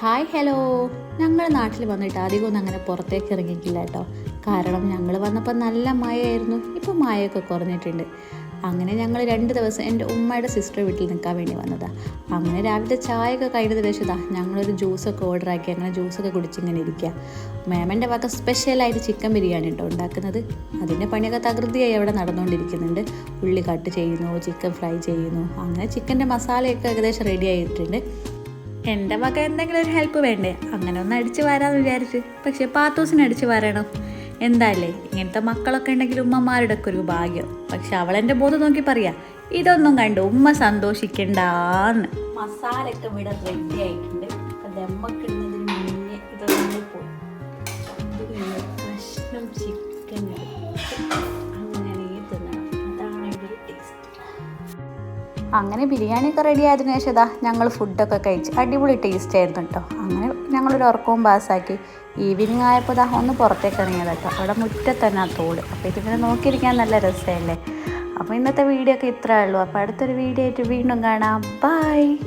Hi hello. ഞങ്ങൾ നാട്ടിൽ വന്നിട്ട് അധികമൊന്നും അങ്ങനെ പുറത്തേക്ക് ഇറങ്ങിയിട്ടില്ല കേട്ടോ. കാരണം ഞങ്ങൾ വന്നപ്പോൾ നല്ല മഴയായിരുന്നു. ഇപ്പോൾ മഴയൊക്കെ കുറഞ്ഞിട്ടുണ്ട്. അങ്ങനെ ഞങ്ങൾ 2 ദിവസം എൻ്റെ ഉമ്മയുടെ സിസ്റ്റർ വീട്ടിൽ നിൽക്കാൻ വേണ്ടി വന്നതാണ്. അങ്ങനെ രാവിലത്തെ ചായയൊക്കെ കഴിഞ്ഞത് ശേഷം ഞങ്ങളൊരു ജ്യൂസൊക്കെ ഓർഡർ ആക്കി അങ്ങനെ ജ്യൂസൊക്കെ കുടിച്ചിങ്ങനെ ഇരിക്കുക. മേമൻ്റെ വക സ്പെഷ്യലായിട്ട് ചിക്കൻ ബിരിയാണി കേട്ടോ ഉണ്ടാക്കുന്നത്. അതിൻ്റെ പണിയൊക്കെ തകൃതിയായി അവിടെ നടന്നുകൊണ്ടിരിക്കുന്നുണ്ട്. ഉള്ളി കട്ട് ചെയ്യുന്നു, ചിക്കൻ ഫ്രൈ ചെയ്യുന്നു. അങ്ങനെ ചിക്കൻ്റെ മസാലയൊക്കെ ഏകദേശം റെഡി ആയിട്ടുണ്ട്. എൻ്റെ വക എന്തെങ്കിലും ഒരു ഹെൽപ്പ് വേണ്ടേ, അങ്ങനെ ഒന്ന് അടിച്ച് വരാമെന്ന് വിചാരിച്ച്. പക്ഷേ പാത്തൂസിന് അടിച്ച് വരണം. എന്താല്ലേ ഇങ്ങനത്തെ മക്കളൊക്കെ ഉണ്ടെങ്കിൽ ഉമ്മമാരുടെ ഒക്കെ ഒരു ഭാഗ്യം. പക്ഷെ അവളെൻ്റെ ബോധം നോക്കി പറയാ, ഇതൊന്നും കണ്ട് ഉമ്മ സന്തോഷിക്കണ്ടാന്ന്. മസാലയൊക്കെ ഇവിടെ റെഡി ആയിട്ടുണ്ട്. ദമ്മൊക്കെ ഇടുന്നതിന് മുന്നേ ഇതൊന്നും പോയി കഷ്ണം ചിക്കൻ അങ്ങനെ ബിരിയാണിയൊക്കെ റെഡി ആയതിനു ശേഷം ഞങ്ങൾ ഫുഡൊക്കെ കഴിച്ച് അടിപൊളി ടേസ്റ്റ് ആയിരുന്നു കേട്ടോ. അങ്ങനെ ഞങ്ങളൊരു ഉറക്കവും പാസ്സാക്കി. ഈവനിങ് ആയപ്പോൾ ഒന്ന് പുറത്തേക്ക് ഇറങ്ങിയത് കേട്ടോ. അവിടെ മുറ്റത്ത് തന്നെ ആ തോട്. അപ്പോൾ ഇതിങ്ങനെ നോക്കിയിരിക്കാൻ നല്ല രസമല്ലേ. അപ്പോൾ ഇന്നത്തെ വീഡിയോ ഒക്കെ ഇത്രയേ ഉള്ളൂ. അപ്പോൾ അടുത്തൊരു വീഡിയോ ആയിട്ട് വീണ്ടും കാണാം. ബൈ.